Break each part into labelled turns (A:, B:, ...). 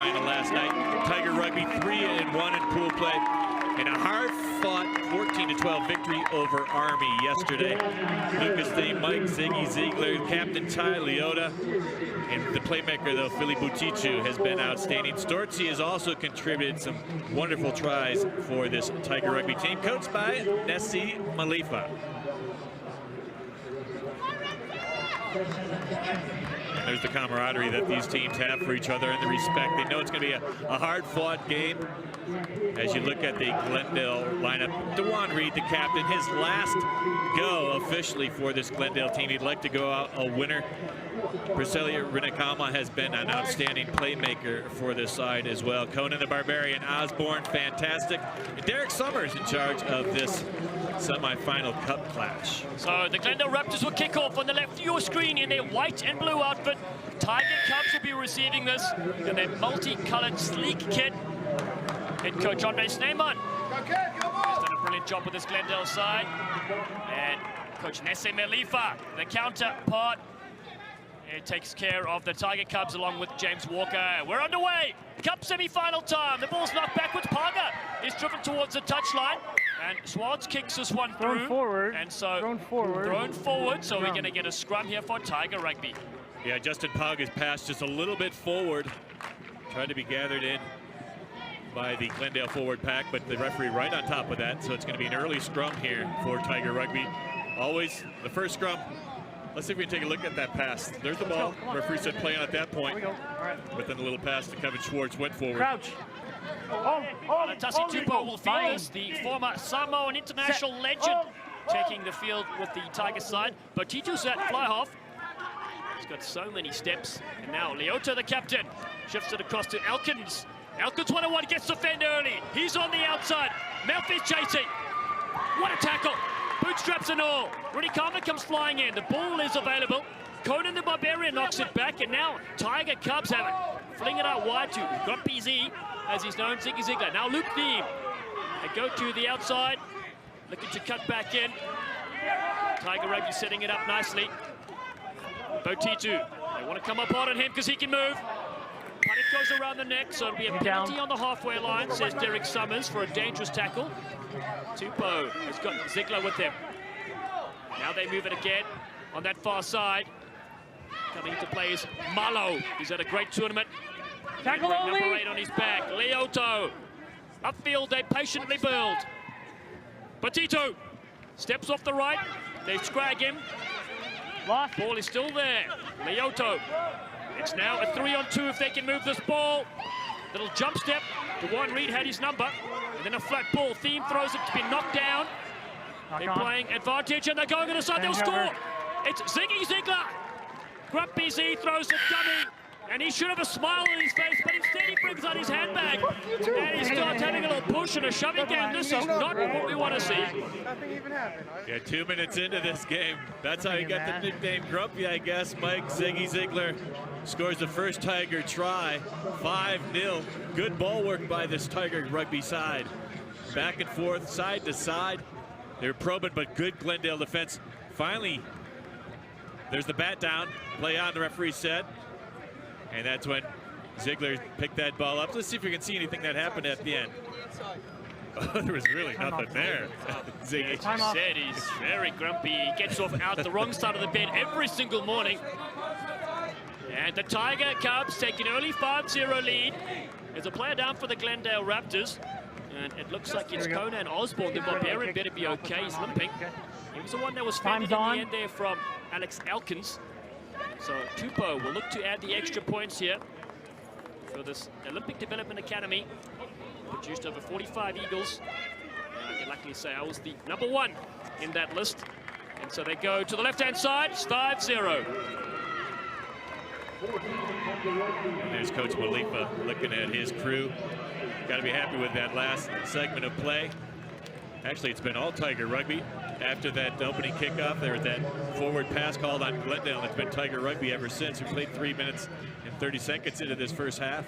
A: Final last night, Tiger Rugby 3-1 in pool play, and a hard-fought 14-12 victory over Army yesterday. Lucas Day, Mike, Ziggy Ziegler, Captain Ty Leota, and the playmaker, though, Philly Butichu, has been outstanding. Storzi has also contributed some wonderful tries for this Tiger Rugby team, coached by Nessie Malifa. And there's the camaraderie that these teams have for each other and the respect. They know it's going to be a hard-fought game. As you look at the Glendale lineup, Dewan Reed, the captain, his last go officially for this Glendale team. He'd like to go out a winner. Priscilla Rinakama has been an outstanding playmaker for this side as well. Conan the Barbarian, Osborne, fantastic. And Derek Summers in charge of this semi-final cup clash.
B: So the Glendale Raptors will kick off on the left of your screen in their white and blue outfit. Tiger Cubs will be receiving this in their multicolored sleek kit. Head coach Andre Sneeman has done a brilliant job with this Glendale side. And coach Nessie Malifa, the counterpart, it takes care of the Tiger Cubs along with James Walker. We're underway. Cup semi-final time. The ball's knocked backwards. Parga is driven towards the touchline. And Swartz kicks this one through.
C: Thrown forward.
B: And so
C: thrown forward.
B: So we're going to get a scrum here for Tiger Rugby.
A: Yeah, Justin Pog has passed just a little bit forward. Tried to be gathered in by the Glendale forward pack, but the referee right on top of that. So it's going to be an early scrum here for Tiger Rugby. Always the first scrum. Let's see if we can take a look at that pass. There's the ball. Referee said play on at that point. But then a little pass to Kevin Schwartz went forward.
C: Crouch.
B: Tassi Tupou will field this, the former Samoan international legend, taking the field with the Tiger side. Botito's at fly half. He's got so many steps. And now Leota, the captain, shifts it across to Elkins. Elkins 1-on-1 gets the fend early. He's on the outside. Melfi's chasing. What a tackle. Bootstraps and all. Rudy Karma comes flying in. The ball is available. Conan the Barbarian knocks it back, and now Tiger Cubs have it. Fling it out wide to Grumpy Z, as he's known, Ziggy Ziegler. Now Luke Thiem. They go to the outside, looking to cut back in. Tiger Rugby setting it up nicely. Botitu, they want to come up hard on him because he can move. But it goes around the neck, so it'll be a penalty on the halfway line, says Derek Summers, for a dangerous tackle. Tupou has got Ziegler with him. Now they move it again on that far side. Coming into play is Malo. He's had a great tournament.
C: Tackle only.
B: Number 8 on his back. Leoto. Upfield, they patiently build. Botito steps off the right. They scrag him.
C: Lost.
B: Ball is still there. Leoto. It's now a 3-on-2 if they can move this ball. Little jump step. Dewan Reed had his number. And then a flat ball. Thiem throws it to be knocked down. They're playing advantage and they're going on the side. They'll score. It's Ziggy Ziegler. Grumpy Z throws a dummy. And he should have a smile on his face, but instead he brings out his handbag. And he starts having a little push and a shoving game. This is not what we want to see.
D: Nothing even happened.
A: Yeah, 2 minutes into this game. That's how he got the nickname Grumpy, I guess. Mike Ziggy Ziegler scores the first Tiger try. 5-0. Good ball work by this Tiger Rugby side. Back and forth, side to side. They're probing, but good Glendale defense. Finally, there's the bat down. Play on, the referee said. And that's when Ziegler picked that ball up. Let's see if we can see anything that happened at the end. Oh, there was really nothing there. Ziggy
B: said he's very grumpy. He gets off out the wrong side of the bed every single morning. And the Tiger Cubs take an early 5-0 lead. There's a player down for the Glendale Raptors. And it looks like it's Conan Osborne. The Barbarian better be okay. He's limping. He was the one that was fended in the end there from Alex Elkins. So Tupou will look to add the extra points here for this Olympic Development Academy. Produced over 45 Eagles. And I can luckily say I was the number 1 in that list. And so they go to the left-hand side. It's 5-0.
A: And there's Coach Malifa looking at his crew. Got to be happy with that last segment of play. Actually, it's been all Tiger Rugby. After that opening kickoff, there was that forward pass called on Glendale, and it's been Tiger Rugby ever since. We played 3 minutes and 30 seconds into this first half.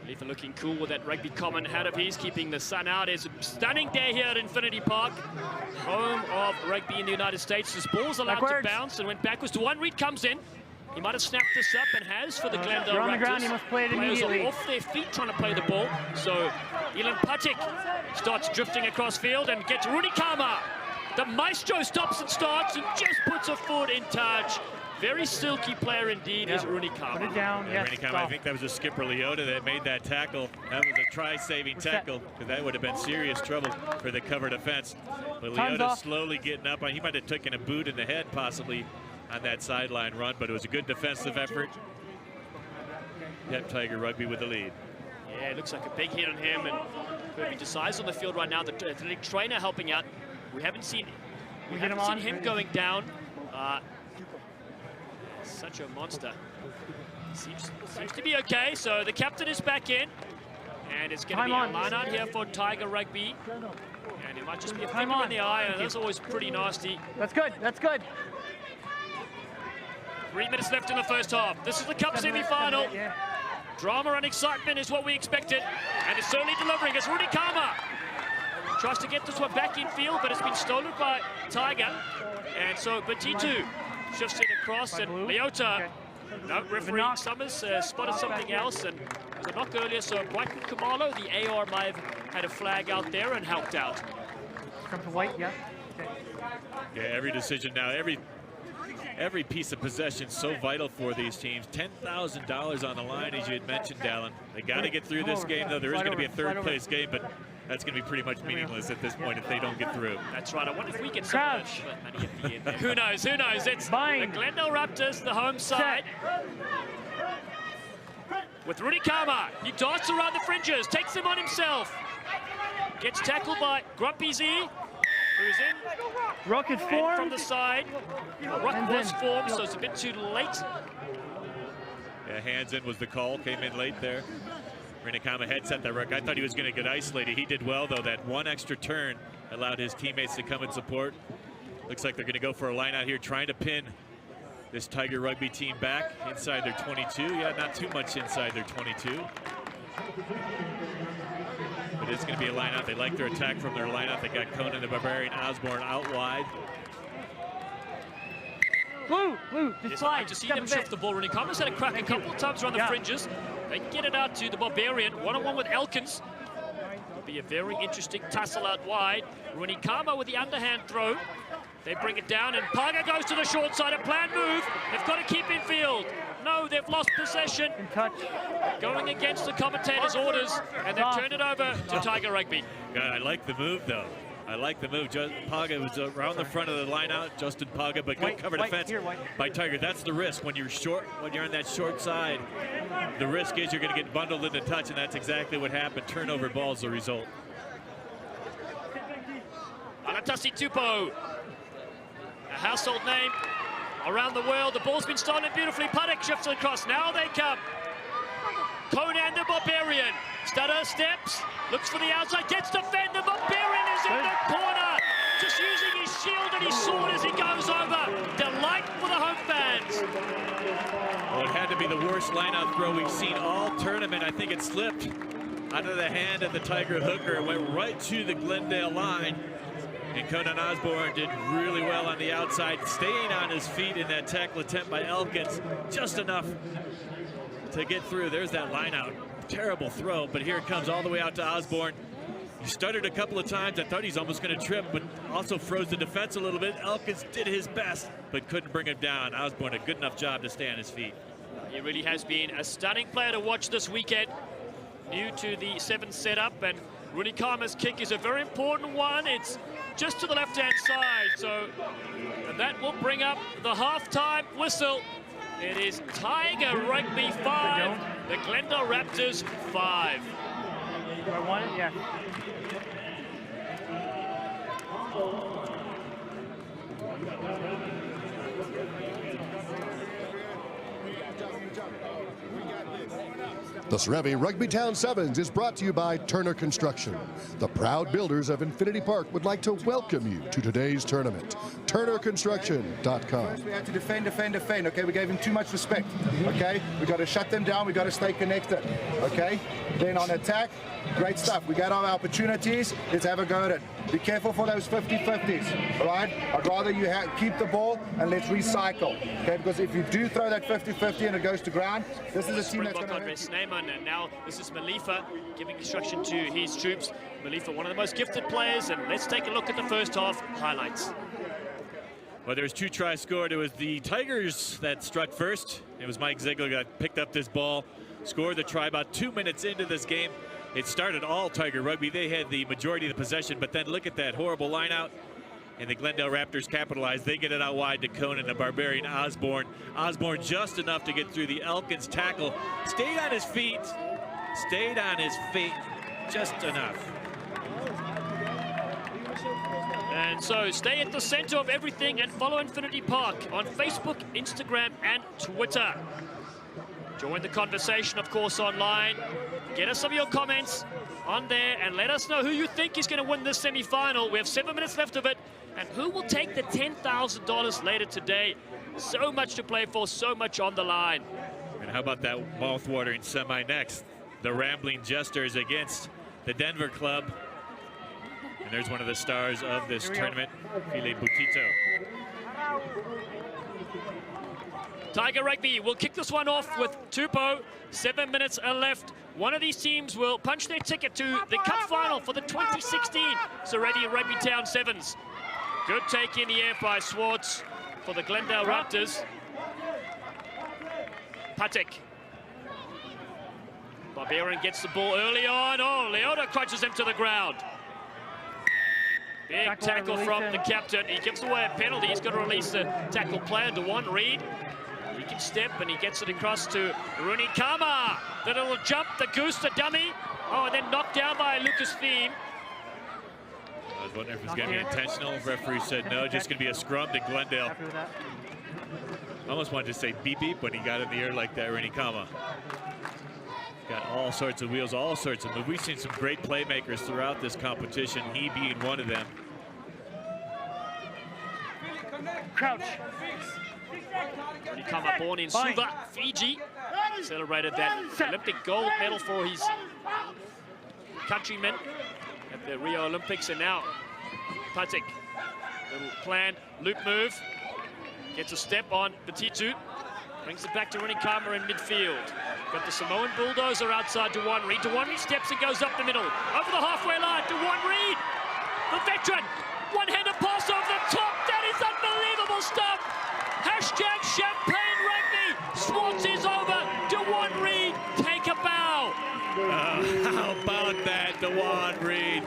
B: Malifa looking cool with that rugby common hat of his, keeping the sun out. It's a stunning day here at Infinity Park, home of rugby in the United States. This ball's allowed to bounce and went backwards. Dewan Reed comes in. He might have snapped this up and has for the Glendale
C: You're on
B: Raptors.
C: the ground, you must play it
B: Players
C: immediately.
B: are off their feet trying to play the ball. So Ilan Patik starts drifting across field and gets Rooney Kama. The maestro stops and starts and just puts a foot in touch. Very silky player indeed is Rooney Kama.
C: Put it down,
A: Yeah,
C: yes,
A: Rooney Kama, I think that was a skipper Leota that made that tackle. That was a try-saving tackle, because that would have been serious trouble for the cover defense. But Leota slowly getting up. He might have taken a boot in the head possibly on that sideline run, but it was a good defensive effort. Yep, Tiger Rugby with the lead.
B: Yeah, it looks like a big hit on him, and Kirby Desai's on the field right now. The athletic trainer helping out. We haven't seen him going down. Such a monster. Seems to be okay. So the captain is back in, and it's going to be a line out here for Tiger Rugby. And it might just be a finger in the eye, and that's always pretty nasty.
C: That's good. That's good.
B: 3 minutes left in the first half. This is the Cup semi-final. Drama and excitement is what we expected, and it's certainly delivering. It's Rooney Kama. Tries to get this one back in field, but it's been stolen by Tiger. And so Batitu shifts it across, and Leota, no, referee Summers spotted something else, and there was a knock earlier, so Brighton Kamalo, the AR might have had a flag out there and helped out.
C: Come to white, yeah. Okay.
A: Yeah, every decision now, every piece of possession so vital for these teams. $10,000 on the line, as you had mentioned, Dallin. They got to get through this game, though. There is going to be a third-place game, but that's going to be pretty much meaningless at this point if they don't get through.
B: That's right. I wonder if we get some money at the end there. Who knows? Who knows? It's the Glendale Raptors, the home side. With Rooney Kama. He darts around the fringes, takes him on himself. Gets tackled by Grumpy Z, who's in.
C: Ruck is formed.
B: From the side. Ruck was formed, so it's a bit too late.
A: Yeah, hands in was the call. Came in late there. Renakama headset that Ruck. I thought he was going to get isolated. He did well, though. That one extra turn allowed his teammates to come and support. Looks like they're going to go for a line out here, trying to pin this Tiger Rugby team back inside their 22. Yeah, not too much inside their 22. But it's going to be a line out. They like their attack from their lineup. They got Conan the Barbarian Osborne out wide.
C: Blue, just slide.
B: I like to see them shift the ball. Rooney Kama's had a crack a couple of times around the fringes. They get it out to the Barbarian, one-on-one with Elkins. It'll be a very interesting tussle out wide. Rooney Kama with the underhand throw. They bring it down, and Paga goes to the short side. A planned move. They've got to keep in field. No, they've lost possession. Going against the commentator's orders, and they've turned it over to Tiger Rugby.
A: God, I like the move, though. I like the move. Paga was around the front of the line out. Justin Paga, but good cover defense by Tiger. That's the risk when you're short, when you're on that short side. The risk is you're going to get bundled into touch, and that's exactly what happened. Turnover ball is the result.
B: Alatasi Tupou, a household name around the world. The ball's been stolen beautifully. Patek shifts it across. Now they come. Conan the Barbarian. Stutter steps, looks for the outside, gets defend. The Barbarian is in the corner. Just using his shield and his sword as he goes over. Delight for the home fans.
A: Well, it had to be the worst line-out throw we've seen all tournament. I think it slipped out of the hand of the Tiger hooker. It went right to the Glendale line. And Conan Osborne did really well on the outside, staying on his feet in that tackle attempt by Elkins. Just enough to get through. There's that line-out. Terrible throw, but here it comes all the way out to Osborne. He stuttered a couple of times. I thought he's almost going to trip, but also froze the defense a little bit. Elkins did his best, but couldn't bring him down. Osborne, a good enough job to stay on his feet.
B: He really has been a stunning player to watch this weekend. New to the 7 setup, and Rooney Kama's kick is a very important one. It's just to the left-hand side, so and that will bring up the halftime whistle. It is Tiger Rugby 5, the Glendale Raptors 5.
C: Do I want it? Yeah.
D: The Serevi Rugby Town Sevens is brought to you by Turner Construction. The proud builders of Infinity Park would like to welcome you to today's tournament. TurnerConstruction.com.
E: First we had to defend. Okay, we gave him too much respect. Okay, we got to shut them down. We got to stay connected. Okay, then on attack, great stuff. We got our opportunities. Let's have a go at it. Be careful for those 50-50s. All right, I'd rather you keep the ball and let's recycle. Okay, because if you do throw that 50-50 and it goes to ground, this is a team that's going to hurt you.
B: And now this is Malifa giving instruction to his troops. Malifa, one of the most gifted players, and let's take a look at the first half highlights.
A: Well, there was 2 tries scored. It was the Tigers that struck first. It was Mike Ziegler that picked up this ball, scored the try about 2 minutes into this game. It started all Tiger Rugby. They had the majority of the possession, but then look at that horrible line out. And the Glendale Raptors capitalized. They get it out wide to Conan, the Barbarian Osborne. Osborne just enough to get through the Elkins tackle. Stayed on his feet. Stayed on his feet just enough.
B: And so stay at the center of everything and follow Infinity Park on Facebook, Instagram, and Twitter. Join the conversation, of course, online. Get us some of your comments on there and let us know who you think is going to win this semi-final. We have 7 minutes left of it. And who will take the $10,000 later today? So much to play for, so much on the line.
A: And how about that mouth-watering semi next? The Rambling Jesters against the Denver Club. And there's one of the stars of this tournament, Fili Butito.
B: Tiger Rugby will kick this one off with Tupou. 7 minutes left. One of these teams will punch their ticket to the Cup final for the 2016 Serevi Rugby Town Sevens. Good take in the air by Swartz for the Glendale Raptors. Patek. Barbarian gets the ball early on. Oh, Leota crunches him to the ground. Big tackle from the captain. He gives away a penalty. He's got to release the tackle plan to Dewan Reed. He can step and he gets it across to Rooney Kama. The little jump, the goose, the dummy. Oh, and then knocked down by Lucas Thiem.
A: I was wondering if it was going to be intentional. The referee said no, just going to be a scrum to Glendale. I almost wanted to say beep beep when he got in the air like that, Rooney Kama. Got all sorts of wheels, all sorts of moves. We've seen some great playmakers throughout this competition, he being one of them.
C: Crouch.
B: Rooney Kama, born in Suva, Fiji. Celebrated that Olympic gold medal for his countrymen at the Rio Olympics. And now Patek, little planned loop move, gets a step on Batitu, brings it back to Rooney Kama in midfield. Got the Samoan bulldozer outside Dewan Reed. Dewan Reed steps and goes up the middle, over the halfway line. Dewan Reed, the veteran, one-handed pass over the top. That is unbelievable stuff. Hashtag Champagne Rugby. Swartz is over. Dewan Reed, take a bow.
A: How about that, Dewan Reed?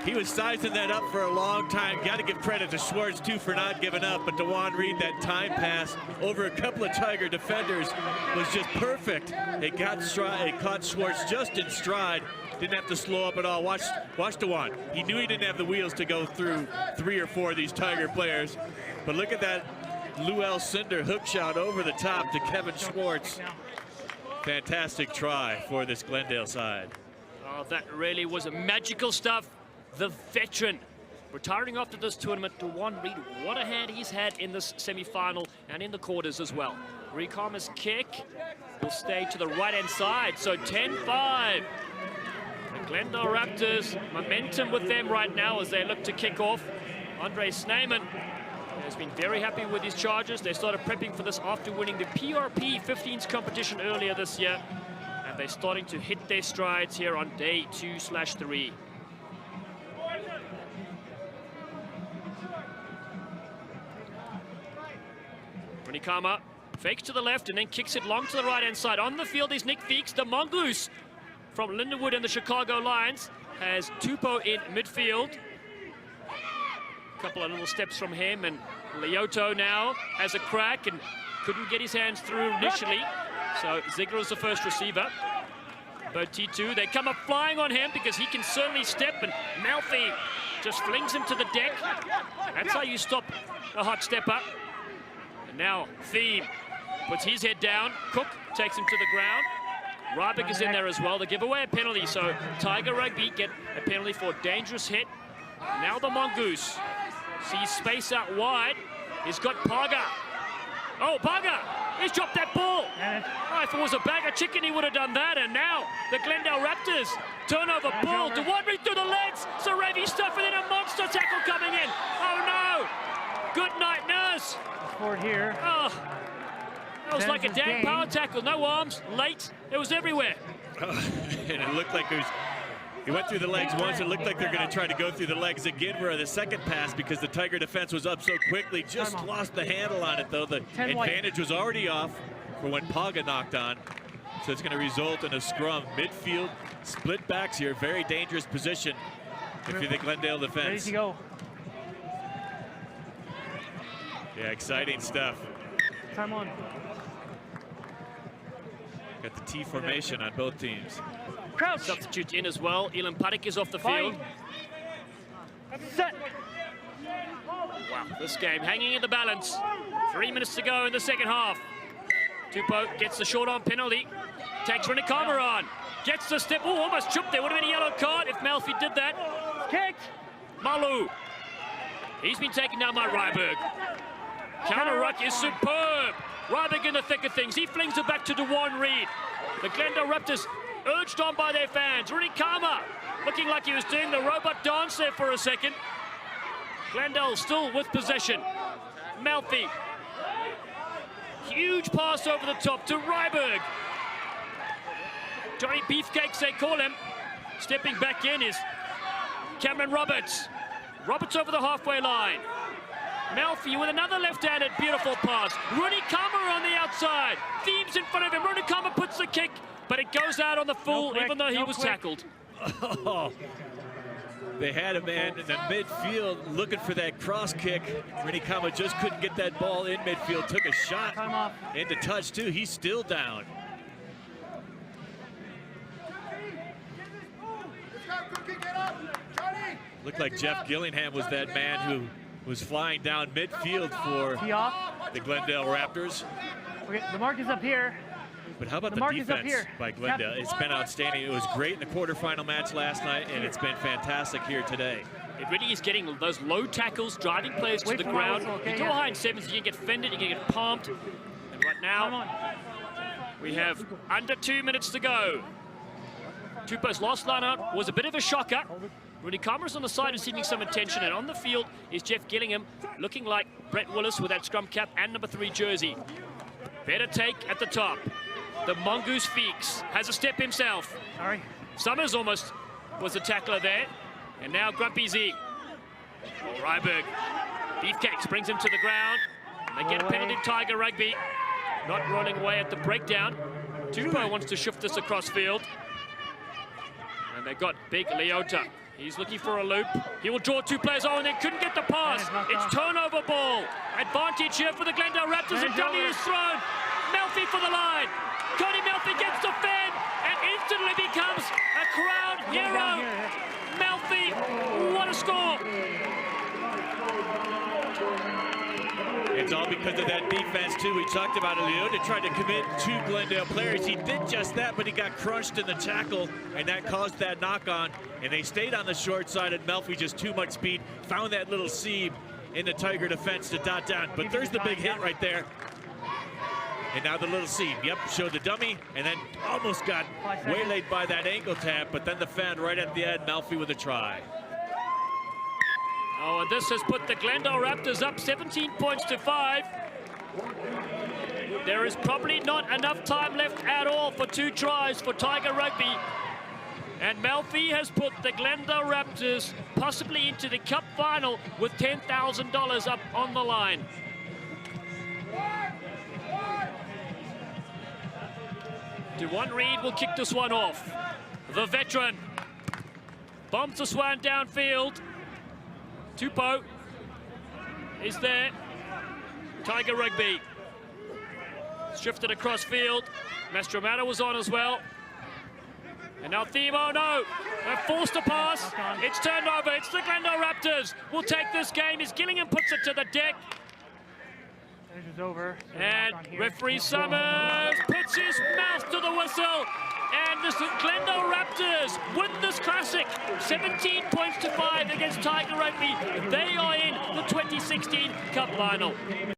A: He was sizing that up for a long time. Got to give credit to Schwartz, too, for not giving up. But Dewan Reed, that time pass over a couple of Tiger defenders was just perfect. It caught Schwartz just in stride. Didn't have to slow up at all. Watch Dewan. He knew he didn't have the wheels to go through 3 or 4 of these Tiger players. But look at that Luel Cinder hook shot over the top to Kevin Schwartz. Fantastic try for this Glendale side.
B: Oh, that really was a magical stuff. The veteran retiring after this tournament, Dewan Reed, what a hand he's had in this semi-final and in the quarters as well. Rikama's kick will stay to the right-hand side, so 10-5. The Glendale Raptors, momentum with them right now as they look to kick off. Andre Snyman has been very happy with his charges. They started prepping for this after winning the PRP 15s competition earlier this year, and they're starting to hit their strides here on day 2/3. Kama fakes to the left and then kicks it long to the right-hand side. On the field is Nick Feeks, the mongoose from Lindenwood and the Chicago Lions. Has Tupou in midfield. A couple of little steps from him, and Leoto now has a crack and couldn't get his hands through initially. So Ziegler is the first receiver. Botitu, they come up flying on him because he can certainly step, and Malfi just flings him to the deck. That's how you stop a hot stepper. And now Thiem puts his head down. Cook takes him to the ground. Rybick is in there as well. They give away a penalty, so Tiger Rugby get a penalty for dangerous hit. Now the mongoose Sees space out wide. He's got Paga. Oh, Paga! He's dropped that ball. Oh, if it was a bag of chicken, he would have done that. And now the Glendale Raptors turnover ball. DeWandre through the legs. Serevi stuffing in, a monster tackle coming in. Oh no! Good night, Nurse.
F: Forward here.
B: Oh, that was like a damn power tackle. No arms, late. It was everywhere.
A: And it looked like he went through the legs once. It looked like they're going to try to go through the legs again for the second pass because the Tiger defense was up so quickly. Just lost the handle on it, though. The advantage was already off for when Paga knocked on. So it's going to result in a scrum. Midfield, split backs here. Very dangerous position if you're the Glendale defense.
F: Ready to go.
A: Yeah, exciting stuff.
F: Time on.
A: Got the T formation on both teams.
F: Crouch.
B: Substitute in as well. Elan Paddock is off the field.
F: Set.
B: Wow, this game hanging in the balance. 3 minutes to go in the second half. Tupou gets the short arm penalty. Takes Renikama on. Gets the step. Oh, almost tripped there. Would have been a yellow card if Malfi did that.
F: Kick.
B: Malu. He's been taken down by Ryberg. Counter ruck is superb. Ryberg in the thick of things. He flings it back to Dewan Reed. The Glendale Raptors urged on by their fans. Renikama looking like he was doing the robot dance there for a second. Glendale still with possession. Malfi. Huge pass over the top to Ryberg. Johnny Beefcakes, they call him. Stepping back in is Cameron Roberts. Roberts over the halfway line. Malfi with another left-handed beautiful pass. Renikama on the outside. Thieves in front of him. Renikama puts the kick, but it goes out on the full, even though he was tackled.
A: Oh, they had a man in the midfield looking for that cross kick. Renikama just couldn't get that ball in midfield. Took a shot into touch too. He's still down. Looked like Jeff Gillingham was that man who was flying down midfield for the Glendale Raptors.
F: Okay, the mark is up here.
A: But how about the defense by Glendale? It's been outstanding. It was great in the quarterfinal match last night, and it's been fantastic here today.
B: It really is getting those low tackles, driving players to the ground. You go high in sevens, you can get fended, you can get palmed. And right now, we have under 2 minutes to go. Tupou's last line out was a bit of a shocker. Renikama's on the side receiving some attention, and on the field is Jeff Gillingham, looking like Brett Willis with that scrum cap and number 3 jersey. Better take at the top. The Mongoose Feeks has a step himself.
F: Sorry.
B: Summers almost was the tackler there. And now Grumpy Z. Ryberg. Beefcakes brings him to the ground. They get a penalty, Tiger Rugby. Not rolling away at the breakdown. Tupou wants to shift this across field. And they got Big Leota. He's looking for a loop. He will draw 2 players on, and they couldn't get the pass. It's turnover ball. Advantage here for the Glendale Raptors. A dummy is thrown. Malfi for the line. Cody Malfi gets the fend and instantly becomes a crowd hero. Malfi, what a score.
A: It's all because of that defense, too. We talked about it. Leota tried to commit 2 Glendale players. He did just that, but he got crunched in the tackle, and that caused that knock-on. And they stayed on the short side, and Malfi just too much speed. Found that little seam in the Tiger defense to dot down. But there's the big hit right there. And now the little seam. Yep, showed the dummy, and then almost got waylaid by that ankle tap, but then the fend right at the end. Malfi with a try.
B: Oh, and this has put the Glendale Raptors up 17 points to 5. There is probably not enough time left at all for 2 tries for Tiger Rugby. And Malfi has put the Glendale Raptors possibly into the Cup final with $10,000 up on the line. Dewan Reed will kick this one off. The veteran bombs this one downfield. Tupou is there. Tiger Rugby shifted across field. Mastromata was on as well. And now Themo, no, they've forced a pass. It's turned over. It's the Glendale Raptors will take this game as Gillingham puts it to the deck.
F: Finish is over.
B: And referee Summers puts his mouth to the whistle. And the St. Glendale Raptors win this classic, 17 points to 5 against Tiger Rugby. They are in the 2016 Cup final.